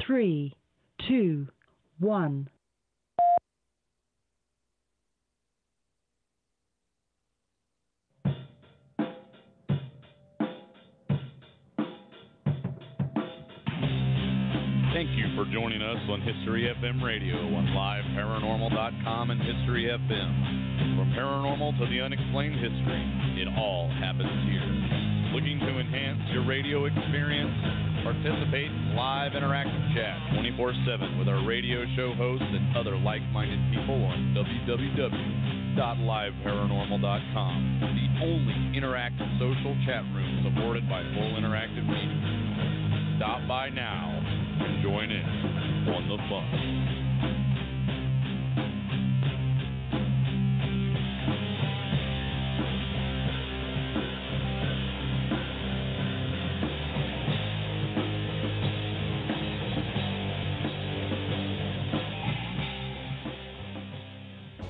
3, 2, 1. Thank you for joining us on History FM Radio on LiveParanormal.com and History FM. From paranormal to the unexplained history, it all happens here. Looking to enhance your radio experience? Participate in live interactive chat 24/7 with our radio show hosts and other like-minded people on www.liveparanormal.com, the only interactive social chat room supported by full interactive media. Stop by now and join in on the fun.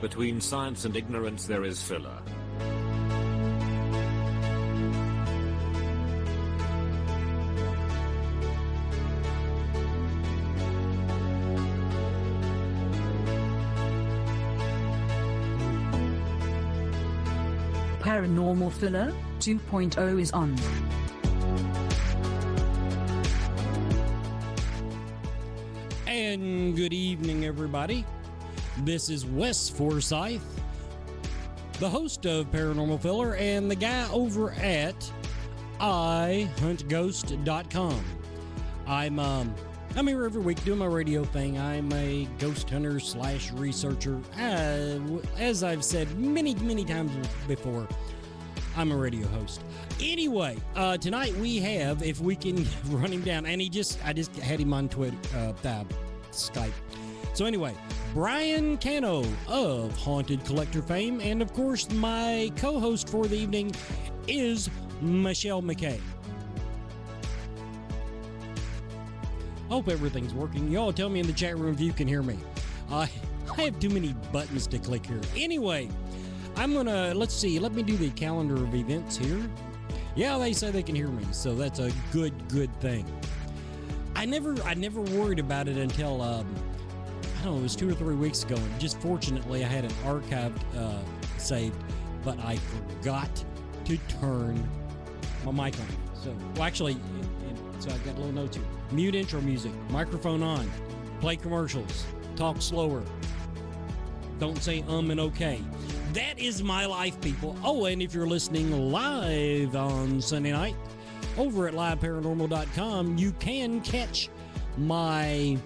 Between science and ignorance there is filler. Paranormal Filler 2.0 is on. And good evening, everybody. This is Wes Forsyth, the host of Paranormal Filler and the guy over at ihuntghost.com. I'm here every week doing my radio thing. I'm a ghost hunter / researcher. As I've said many times before, I'm a radio host. Anyway, tonight we have, if we can run him down, and I just had him on Twitter, Skype. So anyway, Brian Cano of Haunted Collector fame, and of course my co-host for the evening is Michelle McKay. Hope everything's working. Y'all tell me in the chat room if you can hear me. I have too many buttons to click here. Anyway, let's see, let me do the calendar of events here. Yeah, they say they can hear me, so that's a good thing. I never worried about it until, I don't know, it was 2 or 3 weeks ago, and just fortunately I had an archived saved, but I forgot to turn my mic on. So, well, actually, so I've got a little note here. Mute intro music, microphone on, play commercials, talk slower, don't say and okay. That is my life, people. Oh, and if you're listening live on Sunday night over at liveparanormal.com, you can catch my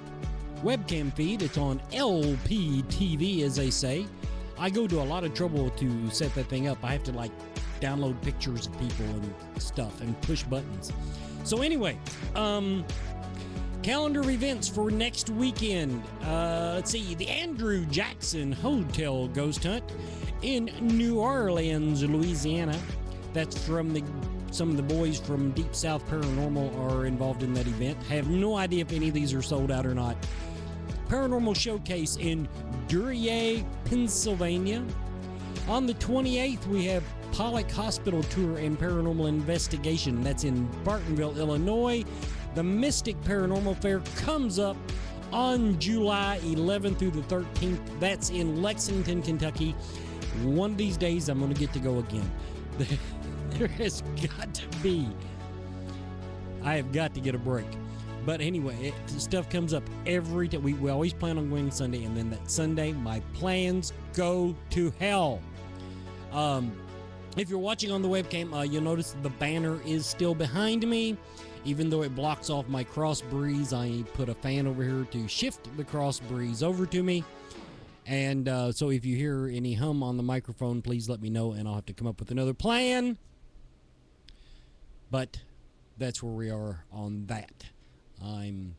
webcam feed. It's on LPTV, as they say. I go to a lot of trouble to set that thing up. I have to download pictures of people and stuff and push buttons. So anyway, calendar events for next weekend. Let's see, the Andrew Jackson Hotel Ghost Hunt in New Orleans, Louisiana. That's from some of the boys from Deep South Paranormal are involved in that event. I have no idea if any of these are sold out or not. Paranormal Showcase in Duryea, Pennsylvania. On the 28th, we have Pollock Hospital Tour and Paranormal Investigation. That's in Bartonville, Illinois. The Mystic Paranormal Fair comes up on July 11th through the 13th. That's in Lexington, Kentucky. One of these days, I'm going to get to go again. There has got to be. I have got to get a break. But anyway, stuff comes up every time. We always plan on going Sunday, and then that Sunday, my plans go to hell. If you're watching on the webcam, you'll notice the banner is still behind me. Even though it blocks off my cross breeze, I put a fan over here to shift the cross breeze over to me. And so if you hear any hum on the microphone, please let me know, and I'll have to come up with another plan. But that's where we are on that. I'm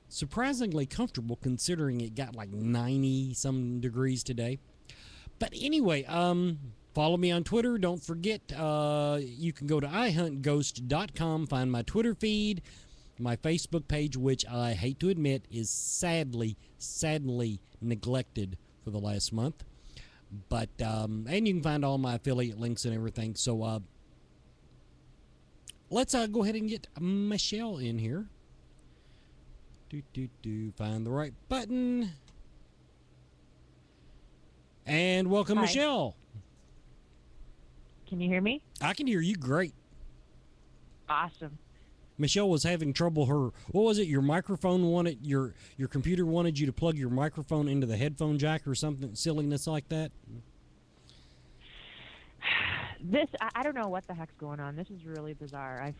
surprisingly comfortable considering it got 90-some degrees today. But anyway, follow me on Twitter. Don't forget, you can go to ihuntghost.com, find my Twitter feed, my Facebook page, which I hate to admit is sadly neglected for the last month. But, and you can find all my affiliate links and everything. So, let's go ahead and get Michelle in here. Find the right button. And welcome, Hi. Michelle. Can you hear me? I can hear you great. Awesome. Michelle was having trouble. What was it? Your microphone wanted your computer wanted you to plug your microphone into the headphone jack or something silliness like that. I don't know what the heck's going on. This is really bizarre.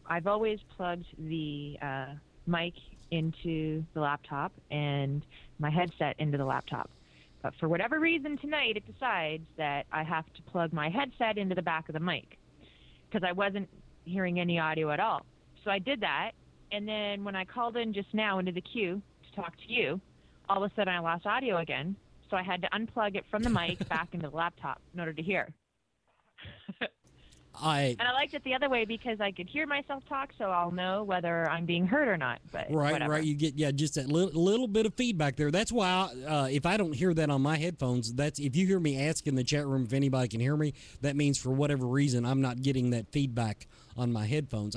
I've always plugged the mic into the laptop and my headset into the laptop. But for whatever reason tonight, it decides that I have to plug my headset into the back of the mic because I wasn't hearing any audio at all. So I did that, and then when I called in just now into the queue to talk to you, all of a sudden I lost audio again. So I had to unplug it from the mic back into the laptop in order to hear. And I liked it the other way because I could hear myself talk, so I'll know whether I'm being heard or not. But whatever. Right. You get just that little bit of feedback there. That's why if I don't hear that on my headphones, that's if you hear me ask in the chat room if anybody can hear me, that means for whatever reason I'm not getting that feedback on my headphones.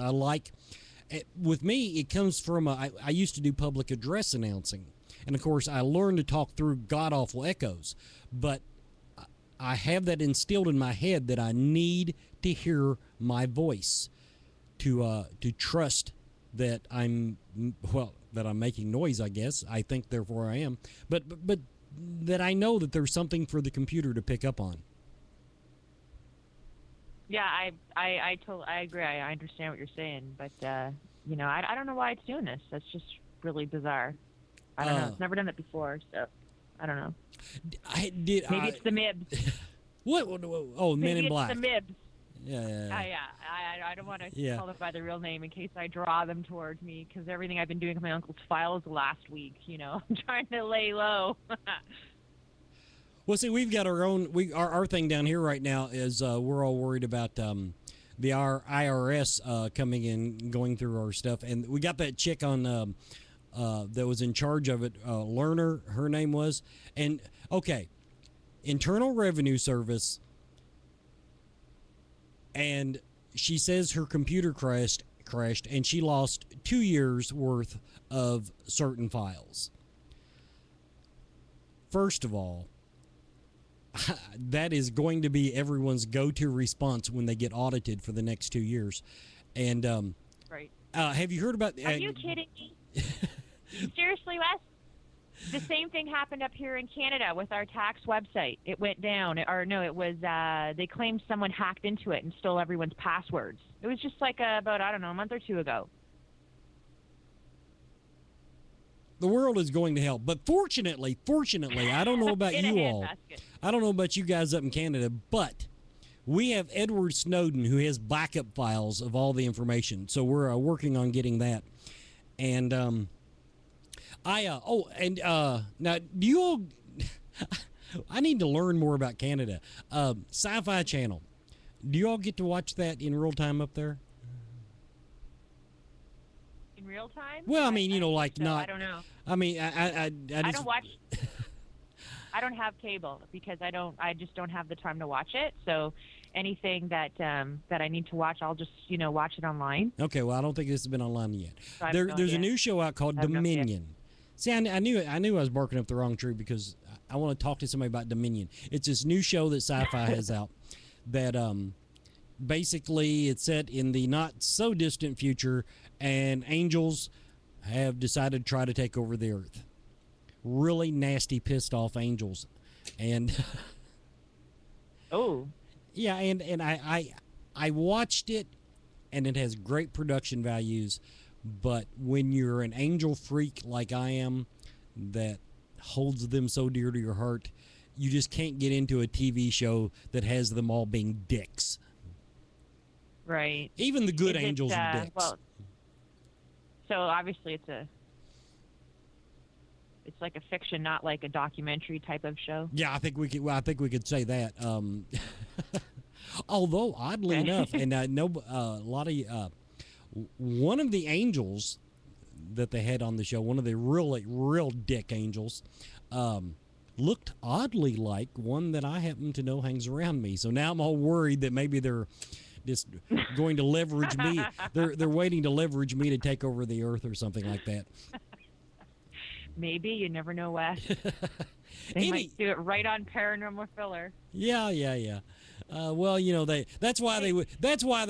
With me, it comes from I used to do public address announcing, and of course I learned to talk through god awful echoes, but I have that instilled in my head that I need to hear my voice to trust that I'm making noise. I guess I think therefore I am, but that I know that there's something for the computer to pick up on. Yeah, I agree. I understand what you're saying, but I don't know why it's doing this. That's just really bizarre. I don't know. It's never done it before, so I don't know. Maybe it's the MIBs. What? Oh, Men in Black. Maybe it's the MIBs. Yeah. I don't want to call them by their real name in case I draw them towards me, because everything I've been doing with my uncle's files last week, I'm trying to lay low. Well, see, we've got our own. Our thing down here right now is we're all worried about our IRS coming in, going through our stuff, and we got that chick on that was in charge of it, Lerner, her name was, and okay, Internal Revenue Service, and she says her computer crashed, and she lost 2 years worth of certain files. First of all, that is going to be everyone's go-to response when they get audited for the next 2 years. And right. Have you heard about? Are you kidding me? Seriously, Wes? The same thing happened up here in Canada with our tax website. It went down, it was they claimed someone hacked into it and stole everyone's passwords. It was just like about a month or two ago. The world is going to hell, but fortunately, I don't know about you all. I don't know about you guys up in Canada, but we have Edward Snowden, who has backup files of all the information. So we're working on getting that. And now do you all? I need to learn more about Canada. Sci-Fi Channel. Do you all get to watch that in real time up there? In real time? Well, I mean, I don't know. I mean, I don't watch. I don't have cable because I just don't have the time to watch it. So anything that I need to watch, I'll just watch it online. Okay, well, I don't think this has been online yet. So There's a new show out called Dominion. See, I knew I was barking up the wrong tree because I want to talk to somebody about Dominion. It's this new show that Sci-Fi has out that basically it's set in the not so distant future, and angels have decided to try to take over the earth. Really nasty, pissed off angels, and oh yeah, and I watched it, and it has great production values. But when you're an angel freak like I am, that holds them so dear to your heart, you just can't get into a TV show that has them all being dicks. Right. Even the good angels are dicks. Well, so obviously it's like a fiction, not like a documentary type of show. Yeah, I think we could. Well, I think we could say that. Although oddly enough, and I know a lot of one of the angels that they had on the show, one of the real dick angels, looked oddly like one that I happen to know hangs around me. So now I'm all worried that maybe they're just going to leverage me. They're waiting to leverage me to take over the earth or something like that. Maybe, you never know, Wes. They might do it right on Paranormal Filler. Yeah. Well, you know, that's why they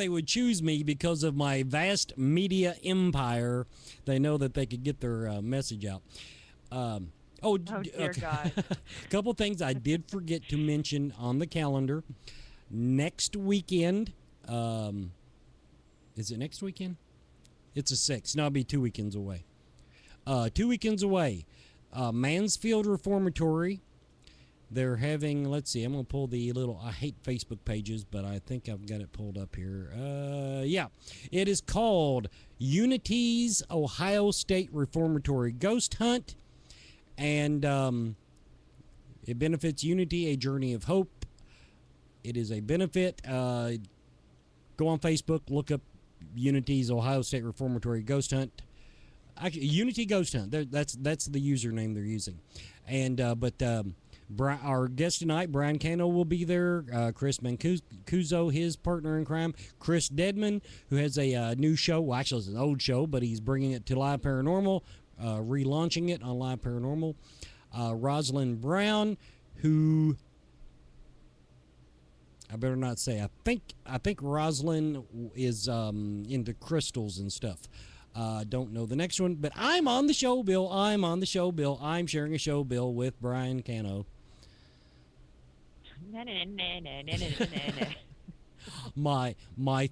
would choose me, because of my vast media empire. They know that they could get their message out. Oh dear okay. God. A couple things I did forget to mention on the calendar. Next weekend, is it next weekend? It's the 6th. No, it'll be 2 weekends away. 2 weekends away. Mansfield Reformatory. They're having, let's see, I'm going to pull the little, I hate Facebook pages, but I think I've got it pulled up here. Yeah. It is called Unity's Ohio State Reformatory Ghost Hunt. And it benefits Unity, a journey of hope. It is a benefit. Go on Facebook, look up Unity's Ohio State Reformatory Ghost Hunt. Actually, Unity Ghost Hunt. That's the username they're using. And our guest tonight, Brian Cano, will be there. Chris Mancuso, his partner in crime. Chris Deadman, who has a new show. Well, actually, it's an old show, but he's bringing it to Live Paranormal, relaunching it on Live Paranormal. Rosalind Brown, who I better not say. I think Rosalind is into crystals and stuff. Don't know the next one, but I'm on the show bill. I'm sharing a show bill with Brian Cano. My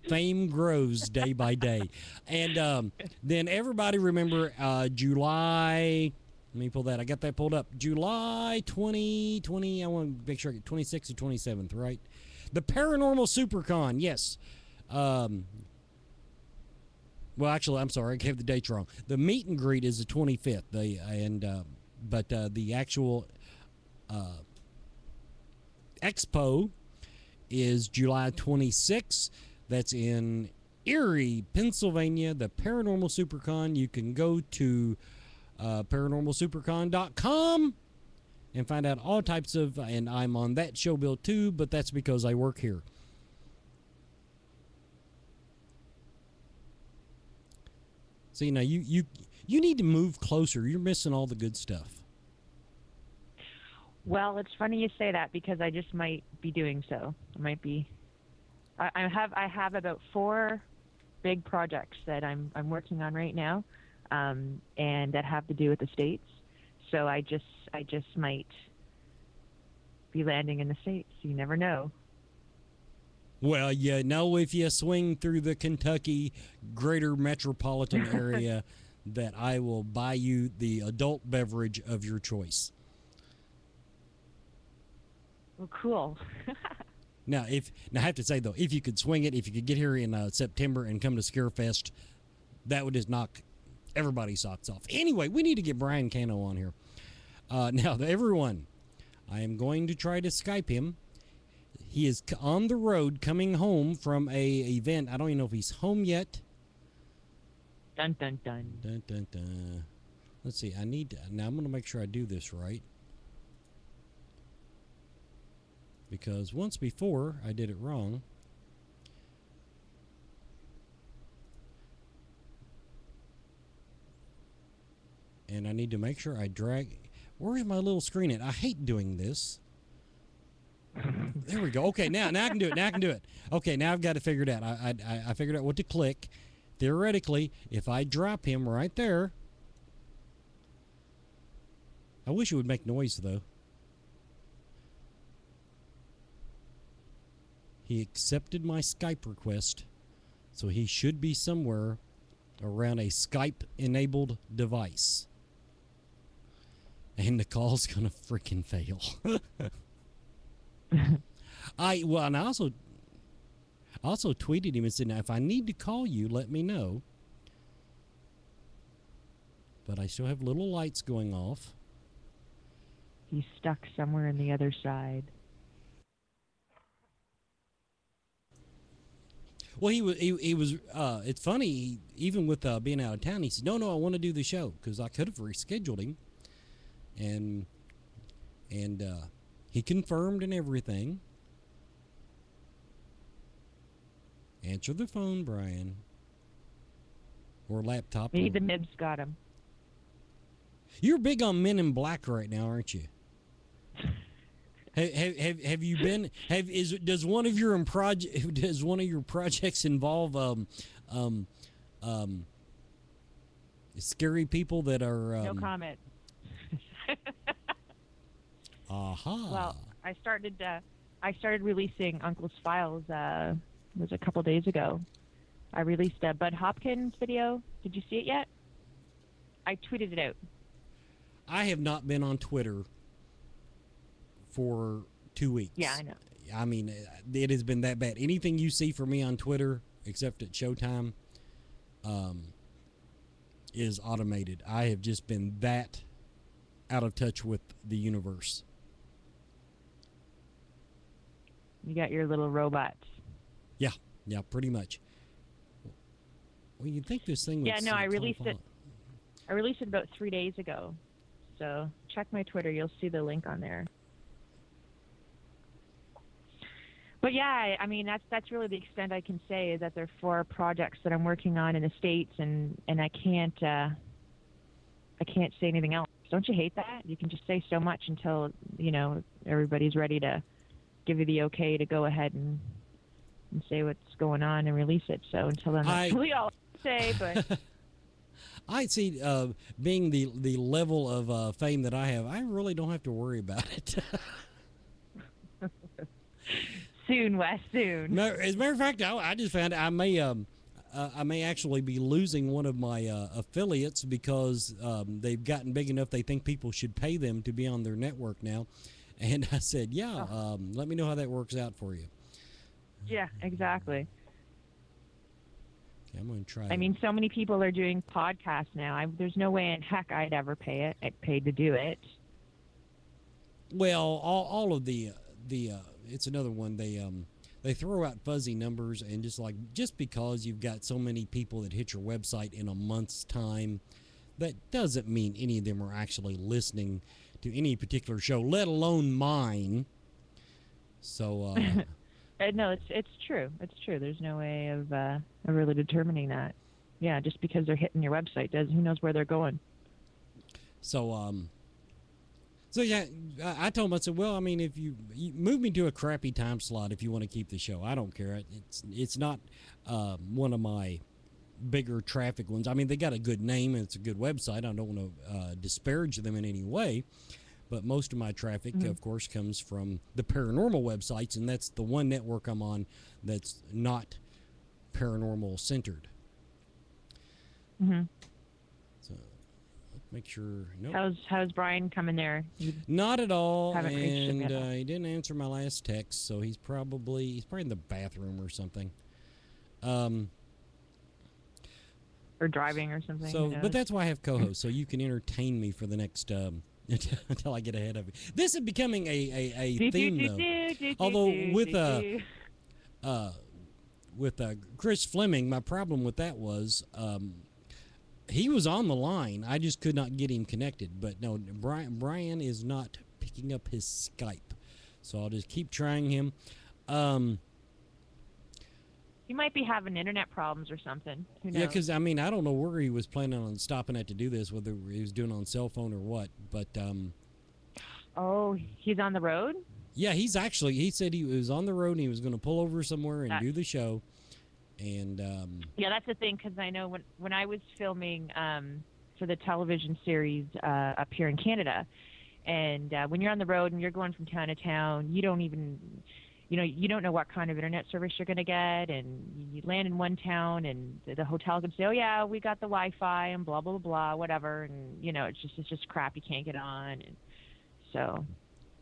fame grows day by day. And then everybody remember July, let me pull that. I got that pulled up. July 2020, I want to make sure I get 26th or 27th, right? The Paranormal SuperCon, yes. Well, actually, I'm sorry, I gave the dates wrong. The meet and greet is the 25th, but the actual expo is July 26th. That's in Erie, Pennsylvania. The Paranormal SuperCon. You can go to paranormalsupercon.com and find out all types of. And I'm on that show bill too, but that's because I work here. See, now you need to move closer. You're missing all the good stuff. Well, it's funny you say that, because I just might be doing so. I might be. I have about 4 big projects that I'm working on right now, and that have to do with the States. So I just might be landing in the States. You never know. Well, you know, if you swing through the Kentucky greater metropolitan area, that I will buy you the adult beverage of your choice. Well, cool. Now, I have to say, though, if you could swing it, if you could get here in September and come to Scarefest, that would just knock everybody's socks off. Anyway, we need to get Brian Cano on here. Now, everyone, I am going to try to Skype him. He is on the road coming home from a event. I don't even know if he's home yet. Dun, dun, dun. Dun, dun, dun. Let's see. Now I'm going to make sure I do this right. Because once before, I did it wrong. And I need to make sure I drag. Where's my little screen at? I hate doing this. There we go. Okay, now I can do it. Okay, now I've got it figured out. I figured out what to click. Theoretically, if I drop him right there. I wish it would make noise, though. He accepted my Skype request, so he should be somewhere around a Skype-enabled device. And the call's gonna freaking fail. I also tweeted him and said, now, if I need to call you, let me know. But I still have little lights going off. He's stuck somewhere on the other side. Well, he was. It's funny. Even with being out of town, he said, "No, I want to do the show," because I could have rescheduled him, and he confirmed and everything. Answer the phone, Brian. Or laptop. Maybe the Mibs got him. You're big on Men in Black right now, aren't you? Have you been? Does one of your projects involve scary people that are? No comment. Aha. Well, I started releasing Uncle's Files. Was a couple days ago. I released a Bud Hopkins video. Did you see it yet? I tweeted it out. I have not been on Twitter for 2 weeks. Yeah, I know. I mean, it has been that bad. Anything you see from me on Twitter, except at Showtime, is automated. I have just been that out of touch with the universe. You got your little robots. Yeah, pretty much. Well, you'd think this thing would... Yeah, no, I released it. I released it about 3 days ago. So check my Twitter. You'll see the link on there. But yeah, I mean, that's really the extent I can say, is that there are 4 projects that I'm working on in the States, and I can't say anything else. Don't you hate that? You can just say so much until, everybody's ready to give you the okay to go ahead and say what's going on and release it. So until then, that's really all I say. But I see, being the level of fame that I have, I really don't have to worry about it. Soon, Wes, soon. No, as a matter of fact, I just found I may actually be losing one of my affiliates because they've gotten big enough they think people should pay them to be on their network now. And I said, let me know how that works out for you. Yeah, exactly. Okay, I'm going to try. I mean, so many people are doing podcasts now. There's no way in heck I'd ever pay it. I'd paid to do it. Well, all of the it's another one. They throw out fuzzy numbers, and just because you've got so many people that hit your website in a month's time, that doesn't mean any of them are actually listening to any particular show, let alone mine. So no, it's true. It's true. There's no way of really determining that. Yeah, just because they're hitting your website, who knows where they're going? So yeah, I told him, I said, well, I mean, if you move me to a crappy time slot if you want to keep the show, I don't care. It's not one of my bigger traffic ones. I mean, they got a good name and it's a good website. I don't want to disparage them in any way, but most of my traffic, of course, comes from the paranormal websites, and that's the one network I'm on that's not paranormal centered. Mm-hmm. So let's make sure. Nope. How's Brian coming there? Not at all, Haven't reached him and yet. he didn't answer my last text, so he's probably in the bathroom or something. Or driving or something. So, but that's why I have co-hosts, so you can entertain me for the next until I get ahead of it. This is becoming a theme, though. Although with Chris Fleming, my problem with that was he was on the line. I just could not get him connected. But no, Brian is not picking up his Skype, so I'll just keep trying him. He might be having internet problems or something. Who knows? Yeah, because, I mean, I don't know where he was planning on stopping at to do this, whether he was doing it on cell phone or what. But oh, he's on the road? Yeah, he said he was on the road and he was going to pull over somewhere and do the show. And yeah, that's the thing, because I know when I was filming for the television series up here in Canada, and when you're on the road and you're going from town to town, you don't even... you don't know what kind of internet service you're going to get, and you land in one town, and the hotel can say, oh, yeah, we got the Wi-Fi, and blah, blah, blah, whatever, and, it's just crap you can't get on, and so...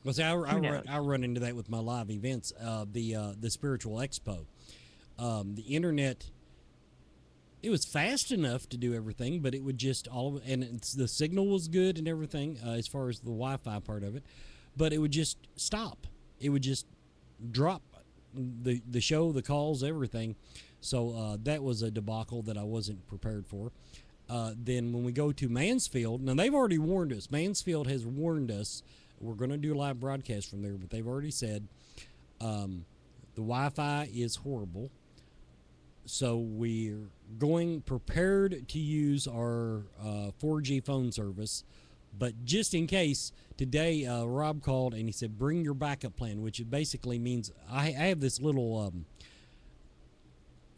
Well, see, I run into that with my live events, the Spiritual Expo. The internet, it was fast enough to do everything, but it would just the signal was good and everything, as far as the Wi-Fi part of it, but it would just stop. It would just drop the show, the calls, everything. So that was a debacle that I wasn't prepared for. Then when we go to Mansfield, now they've already warned us. Mansfield has warned us. We're going to do a live broadcast from there, but they've already said the Wi-Fi is horrible. So we're going prepared to use our 4G phone service. But just in case, today Rob called and he said, bring your backup plan, which basically means I have this little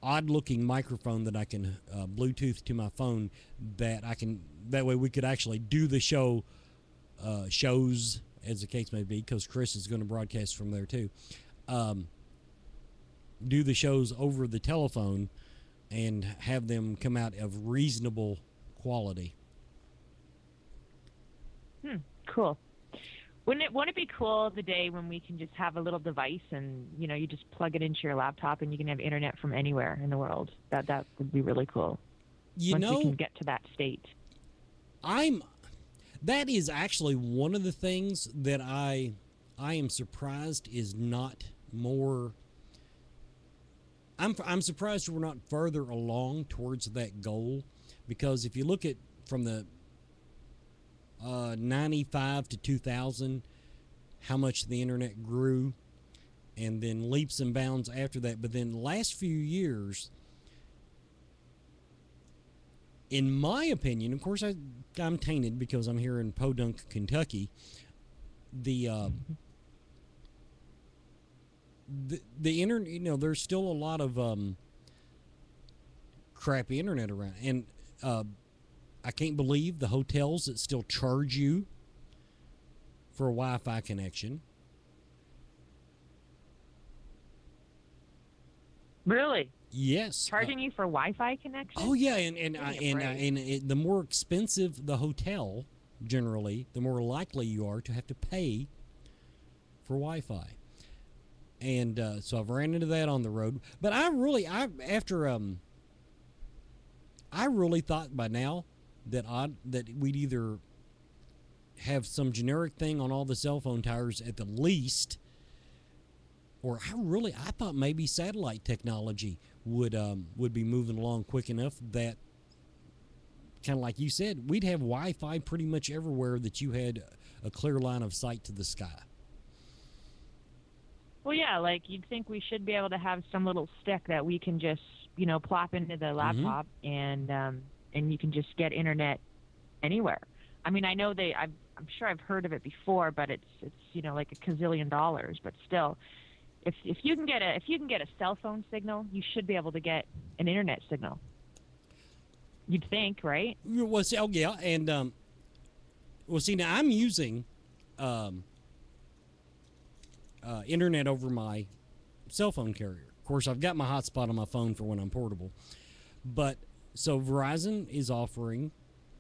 odd-looking microphone that I can Bluetooth to my phone that that way we could actually do the shows, as the case may be, because Chris is going to broadcast from there too. Do the shows over the telephone and have them come out of reasonable quality. Cool. Wouldn't it be cool the day when we can just have a little device and, you just plug it into your laptop and you can have internet from anywhere in the world? That would be really cool. Once we can get to that state. That is actually one of the things that I am surprised is not more. I'm surprised we're not further along towards that goal, because if you look at from the 95 to 2000, how much the internet grew, and then leaps and bounds after that. But then the last few years, in my opinion, of course I'm tainted because I'm here in Podunk, Kentucky, the internet, there's still a lot of crappy internet around, and I can't believe the hotels that still charge you for a Wi-Fi connection. Really? Yes. Charging you for Wi-Fi connection? Oh yeah, and the more expensive the hotel, generally, the more likely you are to have to pay for Wi-Fi. And so I've ran into that on the road. But I really thought by now that we'd either have some generic thing on all the cell phone towers at the least, or I thought maybe satellite technology would be moving along quick enough that, kind of like you said, we'd have Wi-Fi pretty much everywhere that you had a clear line of sight to the sky. Well, yeah, like you'd think we should be able to have some little stick that we can just, plop into the laptop and you can just get internet anywhere. I mean, I know I'm sure I've heard of it before, but it's like a gazillion dollars. But still, if you can get a cell phone signal, you should be able to get an internet signal. You'd think, right? Well, yeah, and see, now I'm using internet over my cell phone carrier. Of course, I've got my hotspot on my phone for when I'm portable. But so Verizon is offering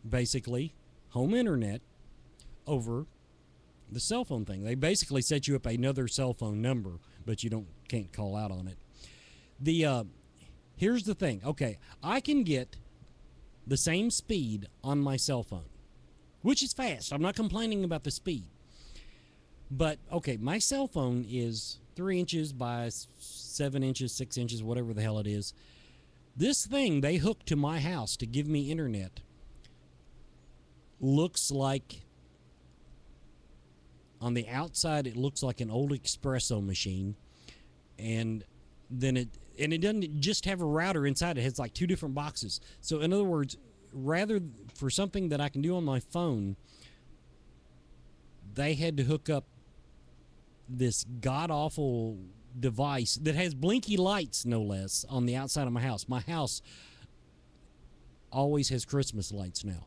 basically home internet over the cell phone thing. They basically set you up another cell phone number, but you can't call out on it. Here's the thing. Okay, I can get the same speed on my cell phone, which is fast. I'm not complaining about the speed. But, okay, my cell phone is 3 inches by 7 inches, 6 inches, whatever the hell it is. This thing they hooked to my house to give me internet looks like, on the outside, it looks like an old espresso machine. And then it doesn't just have a router inside. It has like 2 different boxes. So, in other words, rather for something that I can do on my phone, they had to hook up this god-awful device that has blinky lights, no less, on the outside of my house. My house always has Christmas lights now.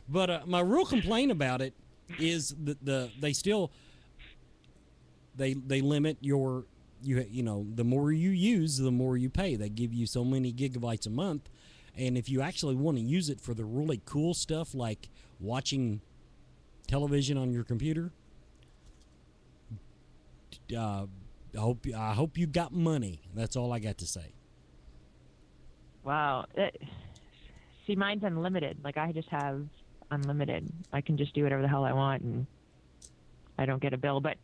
But my real complaint about it is that they limit your the more you use, the more you pay. They give you so many gigabytes a month, and if you actually want to use it for the really cool stuff like watching television on your computer, I hope you got money. That's all I got to say. Wow. See, mine's unlimited. Like, I just have unlimited. I can just do whatever the hell I want, and I don't get a bill. But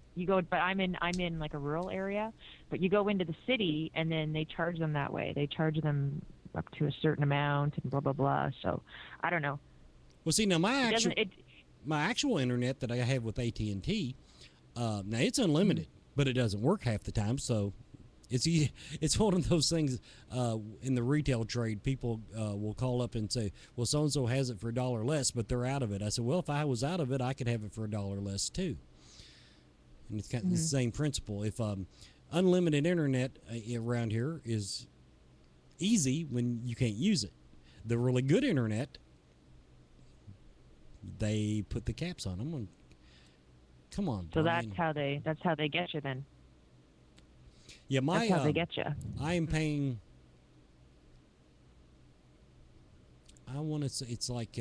I'm in like a rural area, but you go into the city and then they charge them that way. They charge them up to a certain amount and blah blah blah. So I don't know. Well, see, now my actual internet that I have with AT&T, now it's unlimited, but it doesn't work half the time. So it's one of those things in the retail trade. People will call up and say, well, so-and-so has it for $1 less, but they're out of it. I said, well, if I was out of it, I could have it for $1 less too. And it's kind of the same principle. If unlimited internet around here is easy when you can't use it. The really good internet, they put the caps on them. Come on, So Brian. that's how they get you then. Yeah, That's how they get you. I am paying. I want to say it's like,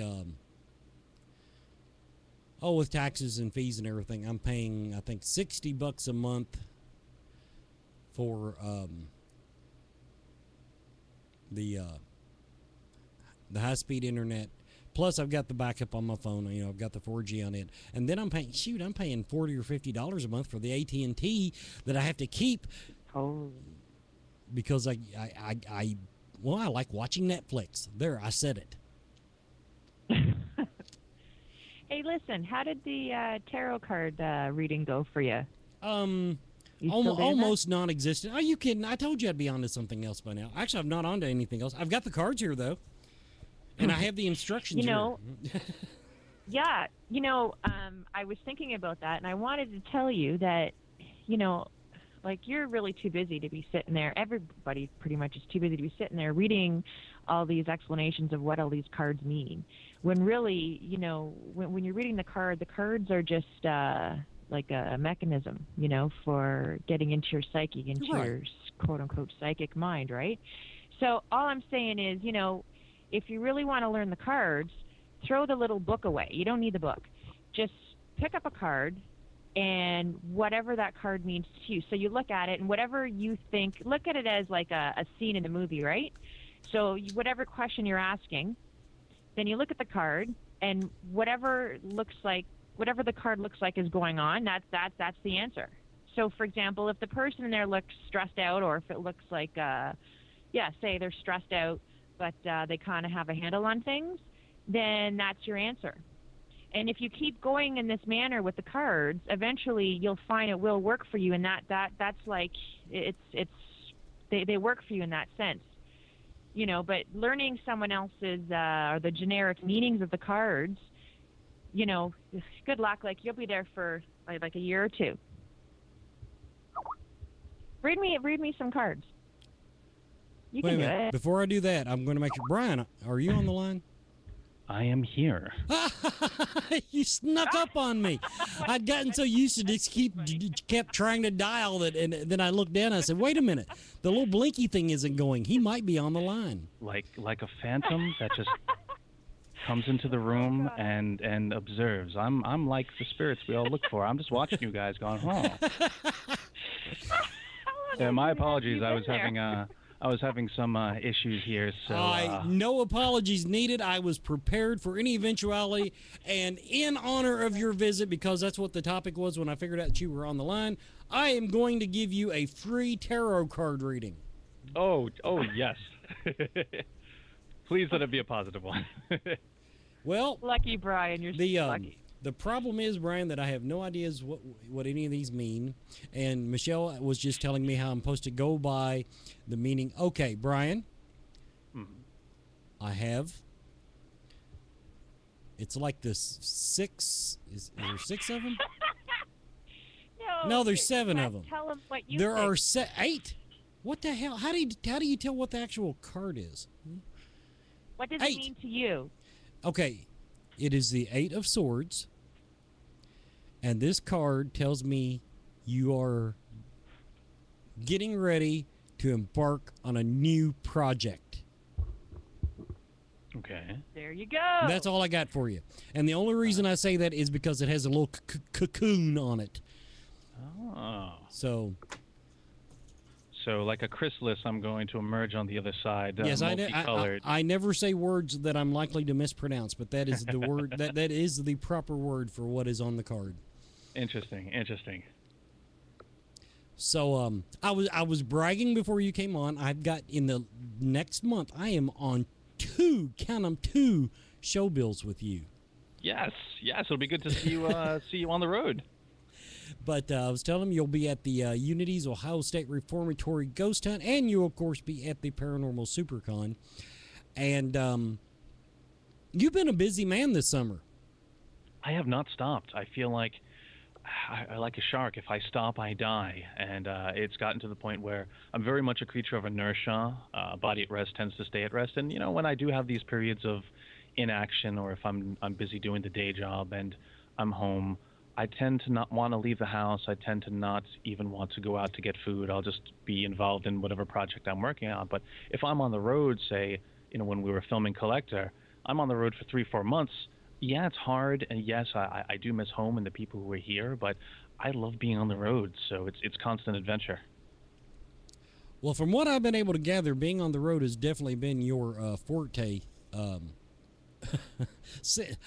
with taxes and fees and everything, I'm paying I think $60 a month for the high-speed internet. Plus, I've got the backup on my phone. You know, I've got the 4G on it, and then I'm paying $40 or $50 a month for the AT&T that I have to keep. Oh. Because I like watching Netflix. There, I said it. Hey, listen, how did the tarot card reading go for you? You still doing Almost non-existent. Are you kidding? I told you I'd be on to something else by now. Actually, I'm not on to anything else. I've got the cards here, though. And I have the instructions here. Yeah, I was thinking about that, and I wanted to tell you that, like, you're really too busy to be sitting there. Everybody pretty much is too busy to be sitting there reading all these explanations of what all these cards mean. When really, when you're reading the cards are just like a mechanism, for getting into your psyche, into your quote-unquote psychic mind, right? So all I'm saying is, if you really want to learn the cards, throw the little book away. You don't need the book. Just pick up a card and whatever that card means to you. So you look at it and whatever you think, look at it as like a scene in the movie, right? So whatever question you're asking, then you look at the card and whatever the card looks like is going on, that's the answer. So for example, if the person in there looks stressed out, or if it looks like, say they're stressed out, but they kind of have a handle on things, then that's your answer. And if you keep going in this manner with the cards, eventually you'll find it will work for you. And that's like they work for you in that sense, But learning someone else's or the generic meanings of the cards, good luck. Like you'll be there for like a year or two. Read me some cards. You can do it. Before I do that, I'm going to make sure. Brian, are you on the line? I am here. You snuck up on me. I'd gotten so used to just kept trying to dial it, and then I looked down and I said, wait a minute. The little blinky thing isn't going. He might be on the line. Like a phantom that just comes into the room and observes. I'm like the spirits we all look for. I'm just watching you guys going, Yeah, my apologies. I was having some issues here, so... no apologies needed. I was prepared for any eventuality, and in honor of your visit, because that's what the topic was when I figured out you were on the line, I am going to give you a free tarot card reading. Oh, yes. Please let it be a positive one. Well... Lucky, Brian. You're so lucky. The problem is, Brian, that I have no idea what any of these mean. And Michelle was just telling me how I'm supposed to go by the meaning. Okay, Brian. I have. It's like this 6. Is there 6 of them? No, there's 7 of them. Tell them what you There think. are 8. What the hell? How do you tell what the actual card is? What does 8. it mean to you? Okay, it is the 8 of Swords. And this card tells me you are getting ready to embark on a new project. Okay. There you go. That's all I got for you. And the only reason I say that is because it has a little cocoon on it. Oh. So like a chrysalis, I'm going to emerge on the other side. Yes, multicolored. I never say words that I'm likely to mispronounce, but that is the word that is the proper word for what is on the card. Interesting. So I was bragging before you came on. I've got in the next month I am on 2 show bills with you. Yes, it'll be good to see you on the road. But I was telling him you'll be at the Unity's Ohio State Reformatory Ghost Hunt, and you'll, of course, be at the Paranormal SuperCon. And you've been a busy man this summer. I have not stopped. I feel like I like a shark. If I stop, I die. And it's gotten to the point where I'm very much a creature of inertia. Body at rest tends to stay at rest. And, when I do have these periods of inaction, or if I'm busy doing the day job and I'm home, I tend to not want to leave the house. I tend to not even want to go out to get food. I'll just be involved in whatever project I'm working on. But if I'm on the road, say, when we were filming Collector, I'm on the road for 3-4 months. Yeah, it's hard, and yes, I do miss home and the people who are here, but I love being on the road, so it's constant adventure. Well, from what I've been able to gather, being on the road has definitely been your forte.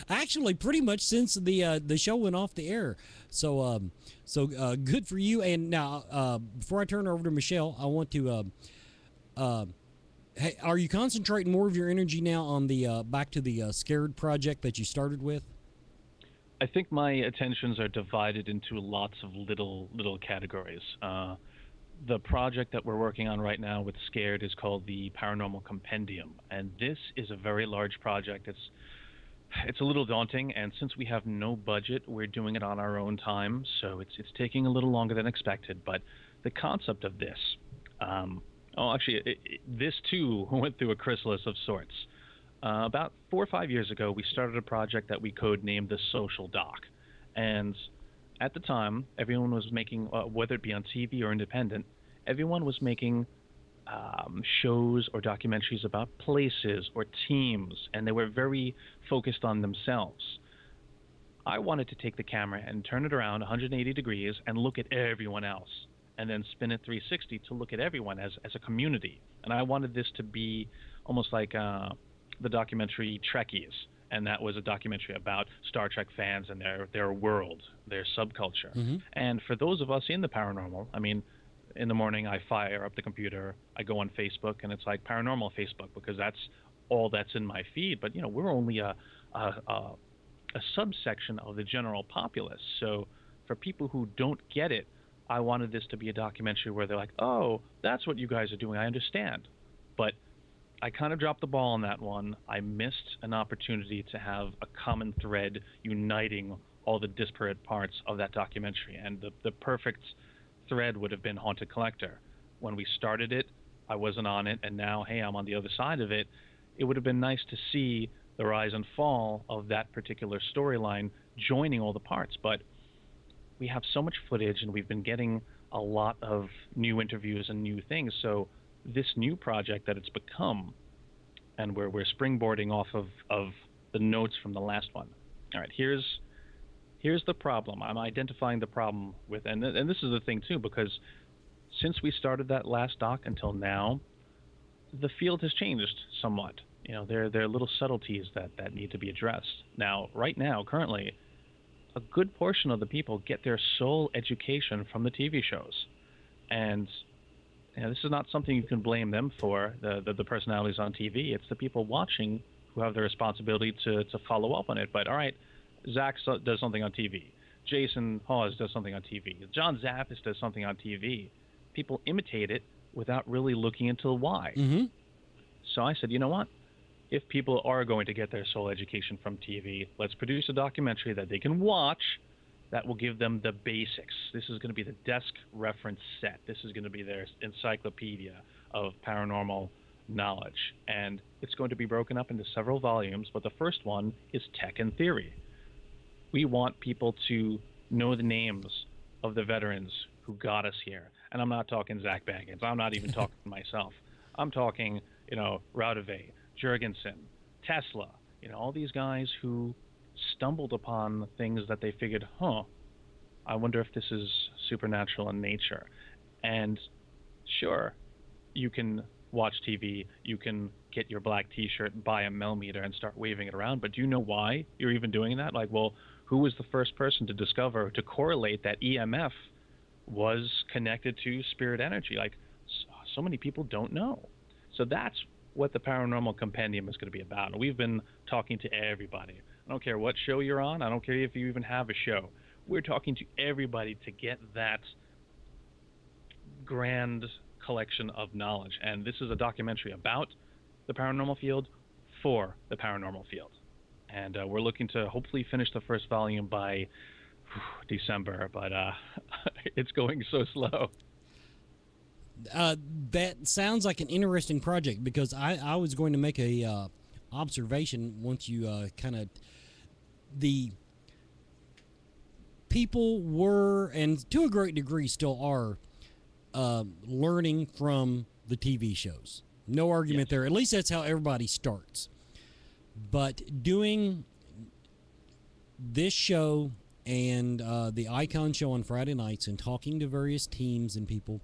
Actually, pretty much since the show went off the air. So good for you. And now, before I turn over to Michelle, I want to. Hey, are you concentrating more of your energy now on the back to the Scared project that you started with? I think my attentions are divided into lots of little categories. The project that we're working on right now with Scared is called the Paranormal Compendium, and this is a very large project. It's a little daunting, and since we have no budget, we're doing it on our own time, so it's taking a little longer than expected. But the concept of this, this too went through a chrysalis of sorts. About 4 or 5 years ago, we started a project that we codenamed the Social Doc, and at the time, everyone was making, whether it be on TV or independent, everyone was making shows or documentaries about places or teams, and they were very focused on themselves. I wanted to take the camera and turn it around 180 degrees and look at everyone else, and then spin it 360 to look at everyone as a community. And I wanted this to be almost like the documentary Trekkies. And that was a documentary about Star Trek fans and their world, their subculture. Mm-hmm. And for those of us in the paranormal, I mean, in the morning I fire up the computer, I go on Facebook, and it's like Paranormal Facebook, because that's all that's in my feed. But we're only a subsection of the general populace. So for people who don't get it, I wanted this to be a documentary where they're like, oh, that's what you guys are doing. I understand. But I kind of dropped the ball on that one. I missed an opportunity to have a common thread uniting all the disparate parts of that documentary. And the perfect thread would have been Haunted Collector. When we started it, I wasn't on it, and now, hey, I'm on the other side of it. It would have been nice to see the rise and fall of that particular storyline joining all the parts. But we have so much footage, and we've been getting a lot of new interviews and new things. So this new project that it's become, and we're springboarding off of the notes from the last one. All right, here's the problem. I'm identifying the problem with, and this is the thing too, because since we started that last doc until now, the field has changed somewhat. There are little subtleties that need to be addressed. Now, right now, currently, a good portion of the people get their sole education from the TV shows, and this is not something you can blame them for, the personalities on TV. It's the people watching who have the responsibility to follow up on it. But all right, Zach does something on TV. Jason Hawes does something on TV. John Zappis does something on TV. People imitate it without really looking into why. Mm-hmm. So I said, you know what? If people are going to get their sole education from TV, let's produce a documentary that they can watch that will give them the basics. This is going to be the desk reference set. This is going to be their encyclopedia of paranormal knowledge. And it's going to be broken up into several volumes, but the first one is Tech and Theory. We want people to know the names of the veterans who got us here. And I'm not talking Zach Baggins. I'm not even talking myself. I'm talking, Raudeve, Jurgensen, Tesla, all these guys who stumbled upon things that they figured, I wonder if this is supernatural in nature. And sure, you can watch TV, you can get your black t-shirt, buy a millimeter, and start waving it around, but do you know why you're even doing that? Like, well, who was the first person to correlate that EMF was connected to spirit energy? Like, so many people don't know. So that's what the Paranormal Compendium is going to be about. And we've been talking to everybody. I don't care what show you're on. I don't care if you even have a show. We're talking to everybody to get that grand collection of knowledge. And this is a documentary about the paranormal field for the paranormal field. And we're looking to hopefully finish the first volume by December, but it's going so slow. That sounds like an interesting project, because I was going to make a observation once you kind of the people were, and to a great degree still are, learning from the TV shows. No argument there. At least that's how everybody starts. But doing this show and the Icon show on Friday nights and talking to various teams and people,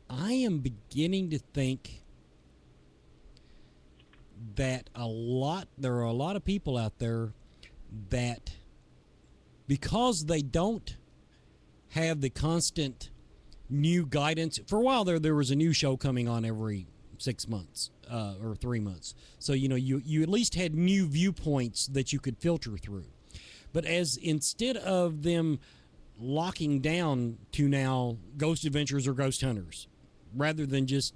I am beginning to think that there are a lot of people out there that, because they don't have the constant new guidance. For a while there was a new show coming on every 6 months or 3 months. So, you at least had new viewpoints that you could filter through. But instead of them locking down to now Ghost Adventures or Ghost Hunters, rather than just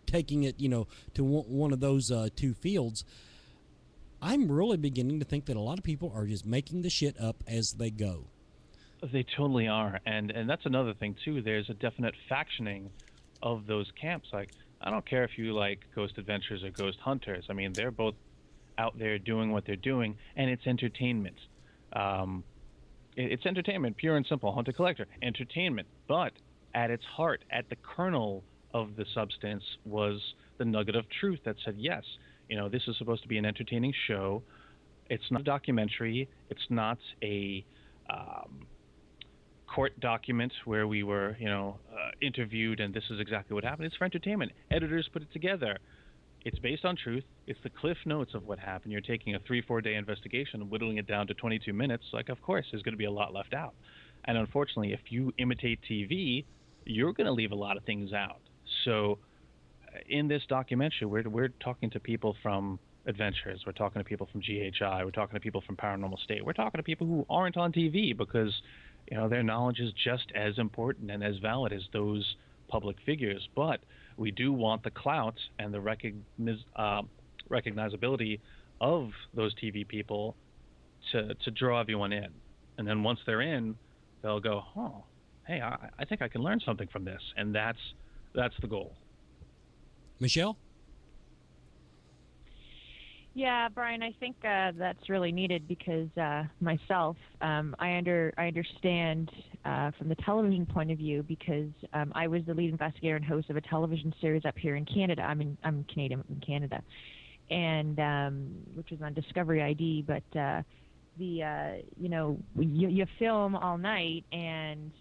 taking it, to one of those two fields, I'm really beginning to think that a lot of people are just making the shit up as they go. They totally are. And that's another thing, too. There's a definite factioning of those camps. Like, I don't care if you like Ghost Adventures or Ghost Hunters. I mean, they're both out there doing what they're doing, and it's entertainment. It's entertainment, pure and simple. Hunter-collector, entertainment. But at its heart, at the kernel of the substance, was the nugget of truth that said, yes, this is supposed to be an entertaining show. It's not a documentary. It's not a court document where we were, interviewed and this is exactly what happened. It's for entertainment. Editors put it together. It's based on truth. It's the cliff notes of what happened. You're taking a 3-4 day investigation and whittling it down to 22 minutes. Like, of course, there's going to be a lot left out. And unfortunately, if you imitate TV, you're going to leave a lot of things out. So in this documentary, we're talking to people from Adventures. We're talking to people from GHI. We're talking to people from Paranormal State. We're talking to people who aren't on TV because, their knowledge is just as important and as valid as those public figures. But we do want the clout and the recognizability of those TV people to draw everyone in. And then once they're in, they'll go, oh, hey, I think I can learn something from this. And that's the goal. Michelle? Yeah, Brian, I think that's really needed because myself, I understand from the television point of view because I was the lead investigator and host of a television series up here in Canada. I'm Canadian in Canada, and which was on Discovery ID. But you film all night and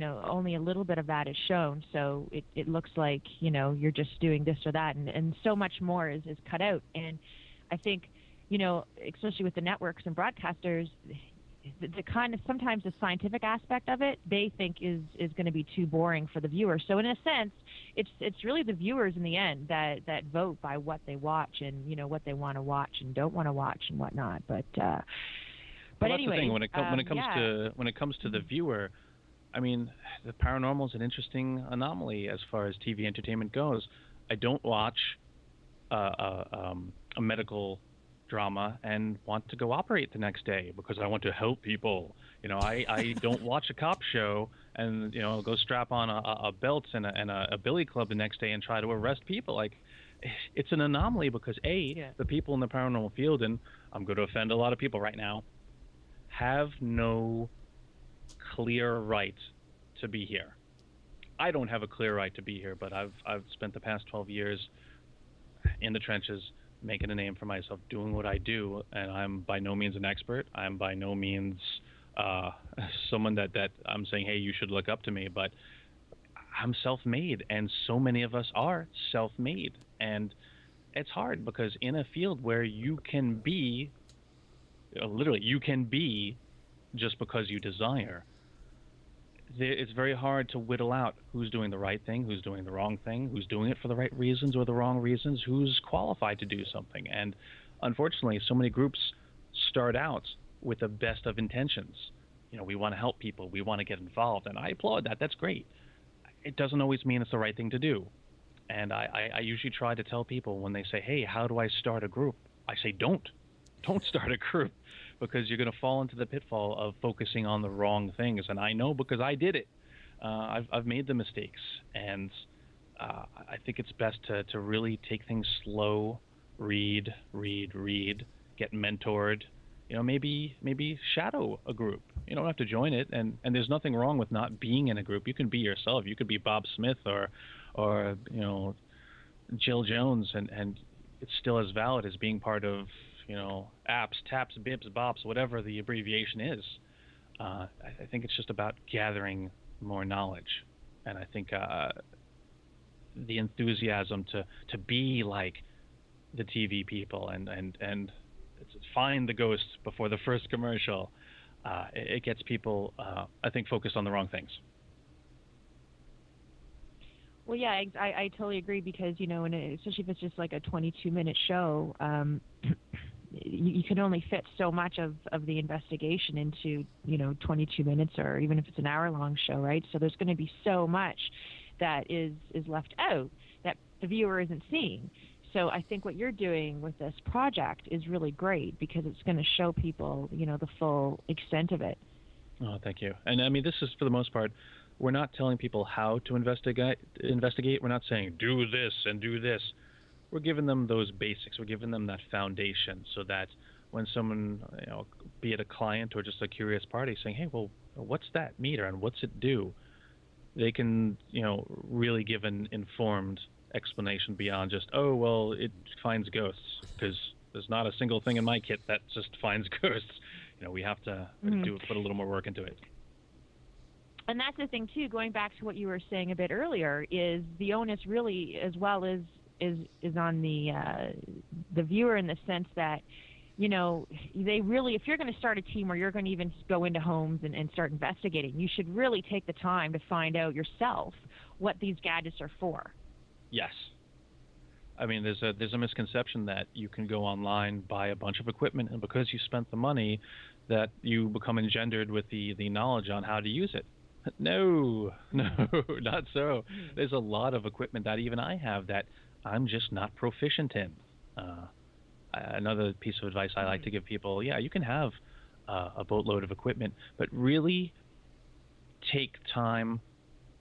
only a little bit of that is shown. So it looks like, you're just doing this or that. And so much more is cut out. And I think, especially with the networks and broadcasters, the kind of sometimes the scientific aspect of it, they think is going to be too boring for the viewer. So in a sense, it's really the viewers in the end that vote by what they watch and, what they want to watch and don't want to watch and whatnot. But anyway, that's the thing. When it comes to the viewer, I mean, the paranormal is an interesting anomaly as far as TV entertainment goes. I don't watch a medical drama and want to go operate the next day because I want to help people. I don't watch a cop show and go strap on a belt and a billy club the next day and try to arrest people. Like, it's an anomaly because the people in the paranormal field, and I'm going to offend a lot of people right now, have no clear right to be here. I don't have a clear right to be here, but I've spent the past 12 years in the trenches making a name for myself, doing what I do, and I'm by no means an expert. I'm by no means someone that I'm saying, hey, you should look up to me, but I'm self-made, and so many of us are self-made, and it's hard because in a field where you can be, literally, you can be just because you desire, it's very hard to whittle out who's doing the right thing, who's doing the wrong thing, who's doing it for the right reasons or the wrong reasons, who's qualified to do something. And unfortunately, so many groups start out with the best of intentions. We want to help people. We want to get involved. And I applaud that. That's great. It doesn't always mean it's the right thing to do. And I usually try to tell people when they say, hey, how do I start a group? I say, don't start a group, because you're going to fall into the pitfall of focusing on the wrong things. And I know, because I did it. I've made the mistakes. And I think it's best to really take things slow, read, get mentored. Maybe shadow a group. You don't have to join it, and there's nothing wrong with not being in a group. You can be yourself. You could be Bob Smith or Jill Jones, and it's still as valid as being part of apps, taps, bibs, bops, whatever the abbreviation is. I think it's just about gathering more knowledge, and I think the enthusiasm to be like the TV people and find the ghost before the first commercial. It gets people, I think, focused on the wrong things. Well, yeah, I totally agree, because especially if it's just like a 22-minute show, you can only fit so much of the investigation into 22 minutes, or even if it's an hour-long show, right? So there's going to be so much that is left out that the viewer isn't seeing. So I think what you're doing with this project is really great, because it's going to show people, the full extent of it. Oh, thank you. And I mean, this is, for the most part, we're not telling people how to investigate. We're not saying do this and do this. We're giving them those basics. We're giving them that foundation, so that when someone, be it a client or just a curious party, saying, hey, well, what's that meter and what's it do? They can, really give an informed explanation beyond just, oh, well, it finds ghosts, because there's not a single thing in my kit that just finds ghosts. We have to put a little more work into it. And that's the thing too, going back to what you were saying a bit earlier, is the onus really as well is on the viewer, in the sense that they really, if you're going to start a team, or you're going to even go into homes and start investigating, you should really take the time to find out yourself what these gadgets are for. Yes. I mean, there's a misconception that you can go online, buy a bunch of equipment, and because you spent the money, that you become engendered with the knowledge on how to use it. No, not so. There's a lot of equipment that even I have that I'm just not proficient in. Another piece of advice I like to give people, you can have a boatload of equipment, but really take time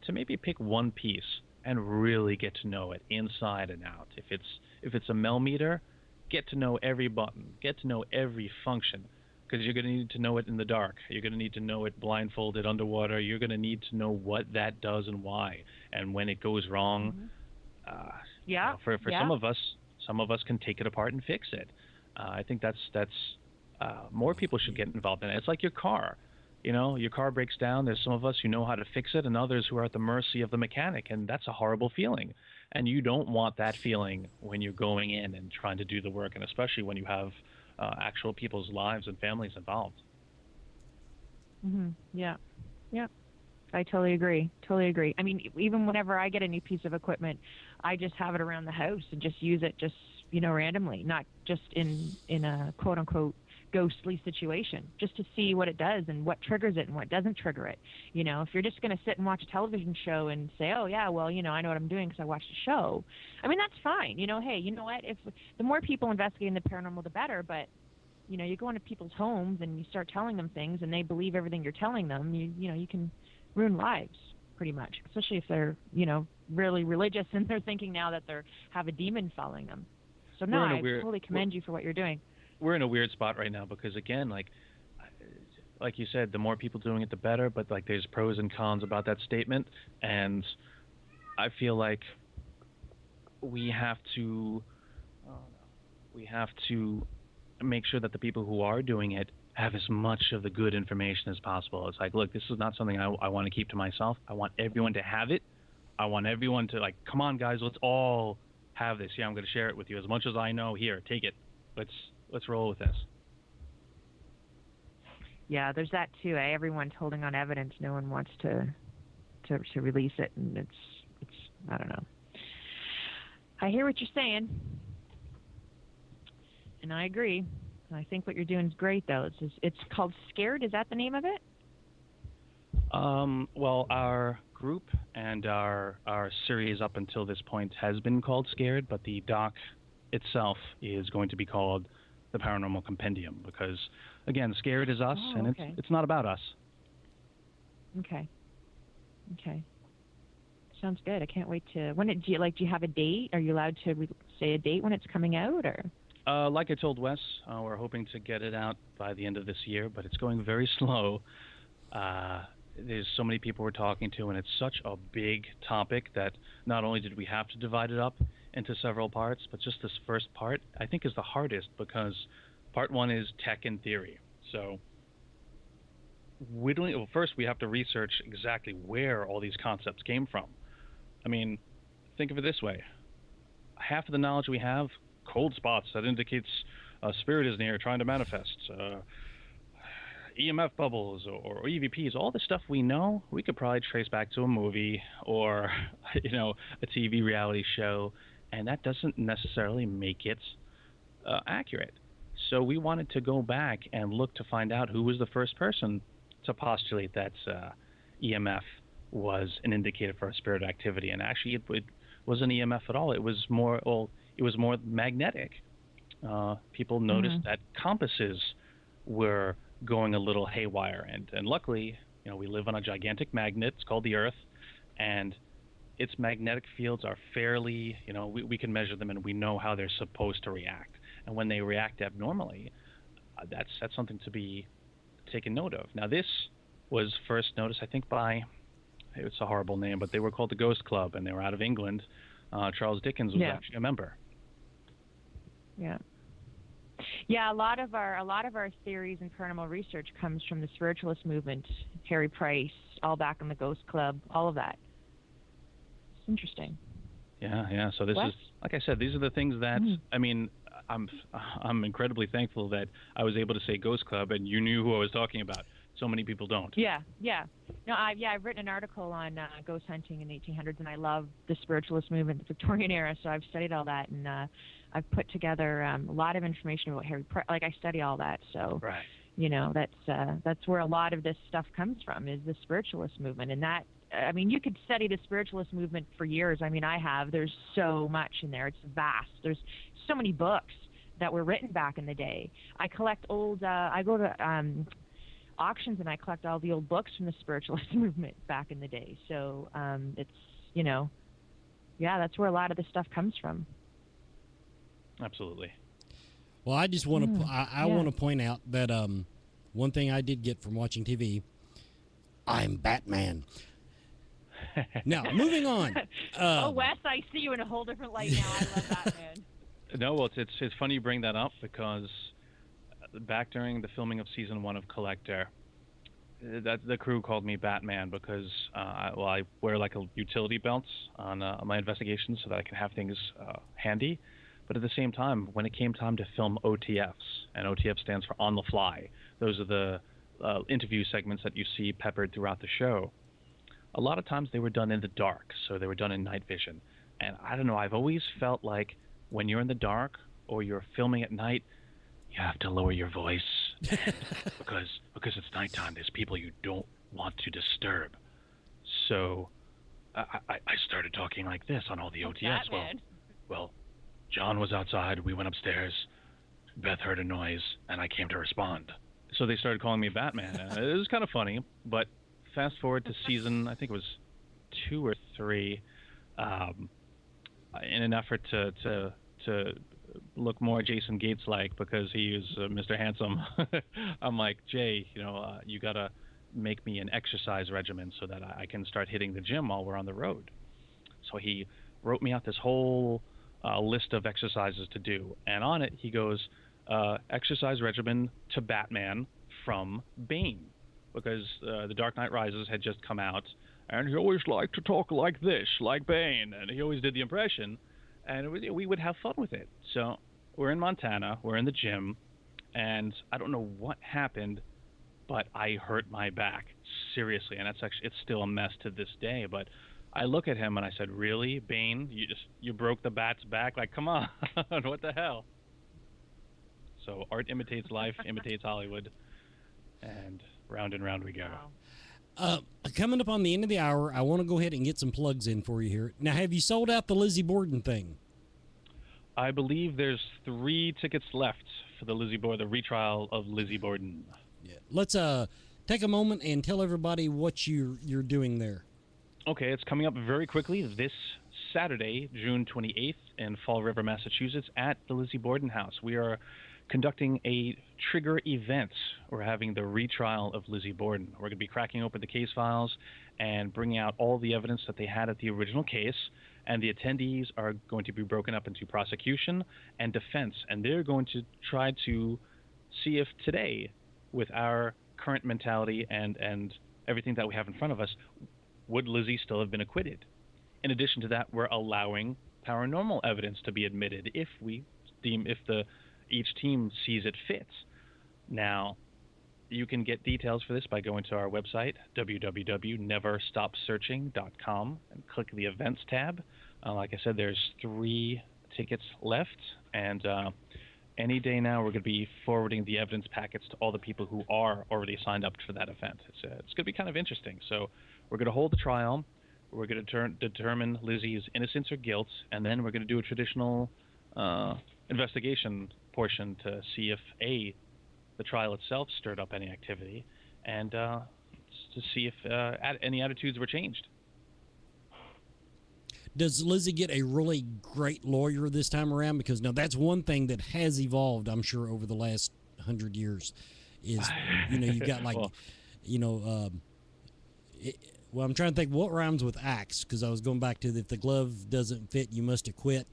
to maybe pick one piece and really get to know it inside and out. If it's a millimeter, get to know every button, get to know every function, because you're going to need to know it in the dark. You're going to need to know it blindfolded underwater. You're going to need to know what that does and why, and when it goes wrong. For some of us can take it apart and fix it. I think that's more people should get involved in it. It's like your car. Your car breaks down. There's some of us who know how to fix it, and others who are at the mercy of the mechanic, and that's a horrible feeling. And you don't want that feeling when you're going in and trying to do the work, and especially when you have actual people's lives and families involved. Yeah. I totally agree. I mean, even whenever I get a new piece of equipment, I just have it around the house and just use it randomly, not just in a quote unquote ghostly situation, just to see what it does and what triggers it and what doesn't trigger it. If you're just going to sit and watch a television show and say, oh yeah, well, I know what I'm doing because I watched the show, I mean, that's fine. Hey, you know what? If the more people investigating the paranormal, the better. But you go into people's homes and you start telling them things, and they believe everything you're telling them. You can ruin lives pretty much, especially if they're really religious and they're thinking now that they have a demon following them. So no, I totally commend you for what you're doing. We're in a weird spot right now, because again, like you said, the more people doing it, the better. But there's pros and cons about that statement, and I feel like we have to make sure that the people who are doing it have as much of the good information as possible. It's like, look, this is not something I want to keep to myself. I want everyone to have it. I want everyone to come on, guys, let's all have this. Yeah, I'm going to share it with you as much as I know. Here, take it. Let's roll with this. Yeah, there's that too. Everyone's holding on evidence. No one wants to release it, and it's I don't know. I hear what you're saying. and I agree. I think what you're doing is great, though. It's called Scared. Is that the name of it? Well, our group and our series up until this point has been called Scared, but the doc itself is going to be called the Paranormal Compendium because, again, Scared is us, and okay. it's not about us. Okay. Sounds good. I can't wait to. Do you have a date? Are you allowed to say a date when it's coming out, or? Like I told Wes, we're hoping to get it out by the end of this year, but it's going very slow. There's so many people we're talking to, and it's such a big topic that not only did we have to divide it up into several parts, but just this first part, I think, is the hardest because part one is tech and theory. So first we have to research exactly where all these concepts came from. I mean, think of it this way. Half of the knowledge we have, cold spots, that indicates a spirit is near trying to manifest. EMF bubbles or EVPs, all the stuff we know, we could probably trace back to a movie or, a TV reality show, and that doesn't necessarily make it accurate. So we wanted to go back and look to find out who was the first person to postulate that EMF was an indicator for a spirit activity, and actually it wasn't EMF at all. It was more magnetic. People noticed that compasses were going a little haywire, and luckily, we live on a gigantic magnet. It's called the Earth, and its magnetic fields are fairly, we can measure them, and we know how they're supposed to react. And when they react abnormally, that's something to be taken note of. Now, this was first noticed, I think, by, it's a horrible name, but they were called the Ghost Club, and they were out of England. Charles Dickens was actually a member. Yeah. Yeah, a lot of our theories and paranormal research comes from the spiritualist movement, Harry Price, all back in the Ghost Club, all of that. It's interesting. Yeah. So this is, like I said, these are the things that I mean, I'm incredibly thankful that I was able to say Ghost Club and you knew who I was talking about. So many people don't. Yeah. No, I've written an article on ghost hunting in the 1800s, and I love the spiritualist movement, the Victorian era. So I've studied all that, and I've put together a lot of information about Harry Price. Like, I study all that, so right. That's where a lot of this stuff comes from, is the spiritualist movement. And that, I mean, you could study the spiritualist movement for years. I mean, I have. There's so much in there. It's vast. There's so many books that were written back in the day. I collect old. I go to auctions and I collect all the old books from the spiritualist movement back in the day. So it's, that's where a lot of this stuff comes from. Absolutely. Well, I just want to I want to point out that one thing I did get from watching TV, I'm Batman. Now, moving on. Wes, I see you in a whole different light now. I love Batman. No, well, it's funny you bring that up because back during the filming of season 1 of Collector, the crew called me Batman because I wear like a utility belt on my investigations so that I can have things handy. But at the same time, when it came time to film OTFs, and OTF stands for on the fly, those are the interview segments that you see peppered throughout the show. A lot of times they were done in the dark, so they were done in night vision. And I don't know, I've always felt like when you're in the dark or you're filming at night, you have to lower your voice because it's nighttime. There's people you don't want to disturb. So I started talking like this on all the OTFs. Well, John was outside. We went upstairs. Beth heard a noise, and I came to respond. So they started calling me Batman. It was kind of funny, but fast forward to season, I think it was 2 or 3, in an effort to look more Jason Gates-like because he is Mr. Handsome. I'm like, Jay, you got to make me an exercise regimen so that I can start hitting the gym while we're on the road. So he wrote me out this whole list of exercises to do. And on it, he goes, exercise regimen to Batman from Bane. Because The Dark Knight Rises had just come out. And he always liked to talk like this, like Bane. And he always did the impression. And we would have fun with it. So we're in Montana. We're in the gym. And I don't know what happened, but I hurt my back. Seriously. And it's still a mess to this day. But I look at him and I said, really, Bane? You broke the Bat's back? Like, come on. What the hell? So art imitates life, imitates Hollywood, and round we go. Wow. Coming up on the end of the hour, I want to go ahead and get some plugs in for you here. Now, have you sold out the Lizzie Borden thing? I believe there's 3 tickets left for the the retrial of Lizzie Borden. Yeah. Let's take a moment and tell everybody what you're doing there. Okay, it's coming up very quickly this Saturday, June 28th, in Fall River, Massachusetts, at the Lizzie Borden House. We are conducting a trigger event. We're having the retrial of Lizzie Borden. We're going to be cracking open the case files and bringing out all the evidence that they had at the original case. And the attendees are going to be broken up into prosecution and defense. And they're going to try to see if today, with our current mentality and everything that we have in front of us, would Lizzie still have been acquitted? In addition to that, we're allowing paranormal evidence to be admitted if each team sees it fits. Now, you can get details for this by going to our website, www.neverstopsearching.com, and click the events tab. Like I said, there's 3 tickets left, and any day now we're going to be forwarding the evidence packets to all the people who are already signed up for that event. It's going to be kind of interesting. So we're going to hold the trial. We're going to determine Lizzie's innocence or guilt, and then we're going to do a traditional investigation portion to see if the trial itself stirred up any activity, and to see if any attitudes were changed. Does Lizzie get a really great lawyer this time around? Because now that's one thing that has evolved, I'm sure, over the last 100 years. Is you've got like, well, well, I'm trying to think what rhymes with axe, because I was going back to if the glove doesn't fit, you must have quit.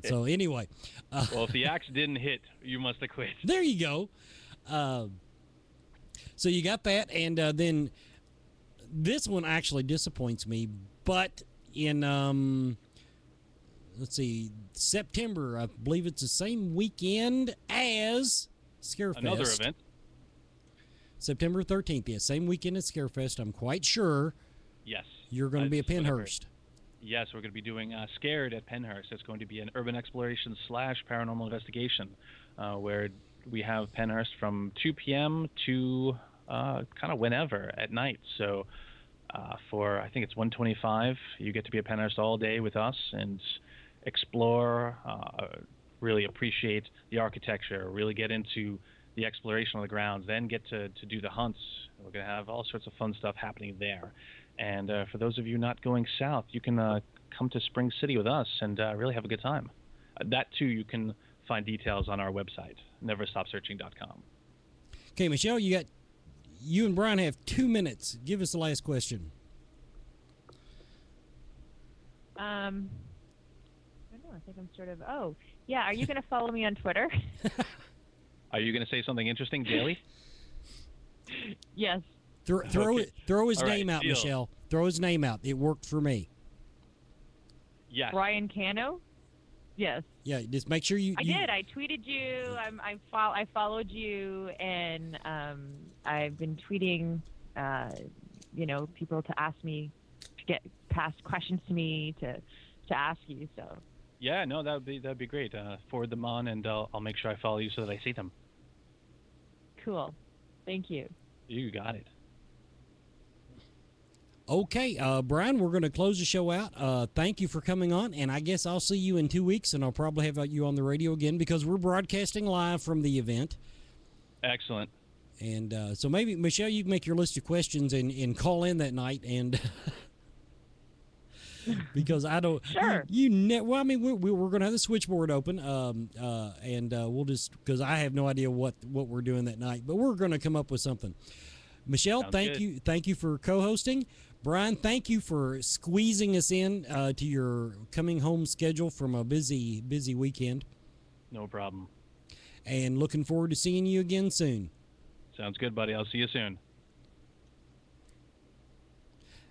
So anyway. Well, if the axe didn't hit, you must have quit. There you go. So you got that, and then this one actually disappoints me, but in, let's see, September, I believe it's the same weekend as Scarefest. Another event. September 13th, yeah, same weekend as Scarefest. I'm quite sure. Yes. You're going to be at Pennhurst. Yes, we're going to be doing Scared at Pennhurst. It's going to be an urban exploration / paranormal investigation, where we have Pennhurst from 2 p.m. to kind of whenever at night. So for, I think it's $125, you get to be at Pennhurst all day with us and explore, really appreciate the architecture, really get into the exploration of the grounds, then get to do the hunts. We're going to have all sorts of fun stuff happening there. And for those of you not going south, you can come to Spring City with us and really have a good time. That, too, you can find details on our website, neverstopsearching.com. Okay, Michelle, you and Brian have 2 minutes. Give us the last question. I don't know. I think I'm sort of. Oh, yeah. Are you going to follow me on Twitter? Are you going to say something interesting, Daly? Yes. Throw his name out, deal. Michelle. Throw his name out. It worked for me. Yes. Brian Cano? Yes. Yeah, just make sure you. I did. I tweeted you. I followed you, and I've been tweeting, people to ask me to get past questions to me to ask you. So. Yeah, no, that'd be great. Forward them on, and I'll make sure I follow you so that I see them. Cool. Thank you. You got it. Okay, Brian, we're going to close the show out. Thank you for coming on, and I guess I'll see you in 2 weeks, and I'll probably have you on the radio again because we're broadcasting live from the event. Excellent. And so maybe, Michelle, you can make your list of questions and call in that night and... because I don't. Sure. Well, I mean, we're going to have the switchboard open, and we'll just, because I have no idea what we're doing that night, but we're going to come up with something. Michelle, thank you for co-hosting. Brian, thank you for squeezing us in to your coming home schedule from a busy weekend. No problem. And looking forward to seeing you again soon. Sounds good, buddy. I'll see you soon.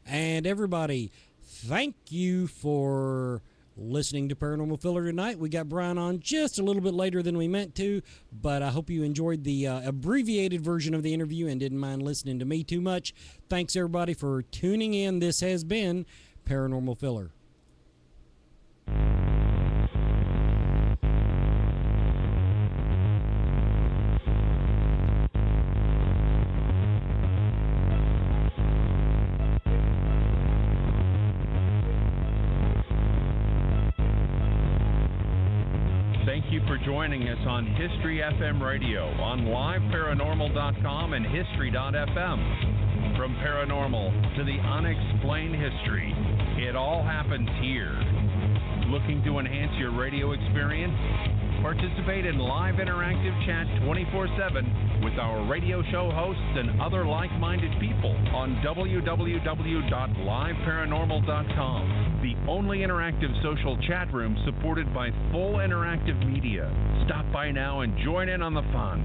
And everybody, thank you for listening to Paranormal Filler tonight. We got Brian on just a little bit later than we meant to, but I hope you enjoyed the abbreviated version of the interview and didn't mind listening to me too much. Thanks, everybody, for tuning in. This has been Paranormal Filler. Thank you for joining us on History FM Radio on liveparanormal.com and history.fm. From paranormal to the unexplained history, it all happens here. Looking to enhance your radio experience? Participate in live interactive chat 24/7 with our radio show hosts and other like-minded people on www.liveparanormal.com, the only interactive social chat room supported by full interactive media. Stop by now and join in on the fun.